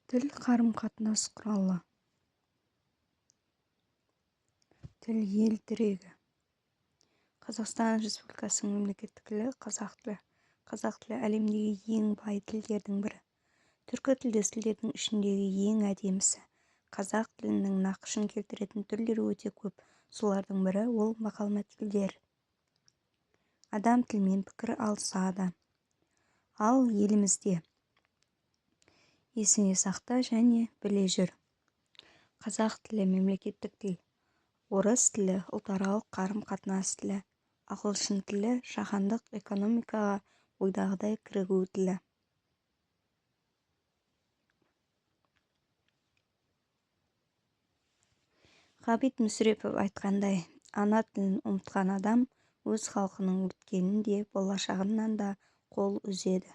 Тіл қарым-қатынас құралы. Тіл ел тірегі. Қазақстан Республикасының мемлекеттік тілі қазақ тілі. Қазақ тілі әлемдегі ең бай тілдердің бірі. Түркі тілдес тілдердің ішіндегі ең әдемісі. Қазақ тілінің нақышын келтіретін түрлері өте көп. Солардың бірі ол мақал-мәтелдер. Адам тілмен пікір алысады. Ал елімізде есіңе сақта және біле жүр. Қазақ тілі мемлекеттік тіл. Орыс тілі ұлтаралық қарым-қатынас тілі. Ағылшын тілі жаһандық экономикаға ойдағыдай кірігу тілі. Ғабит Мүсірепов айтқандай, ана тілін ұмытқан адам өз халқының өткенін де болашағынан да қол үзеді.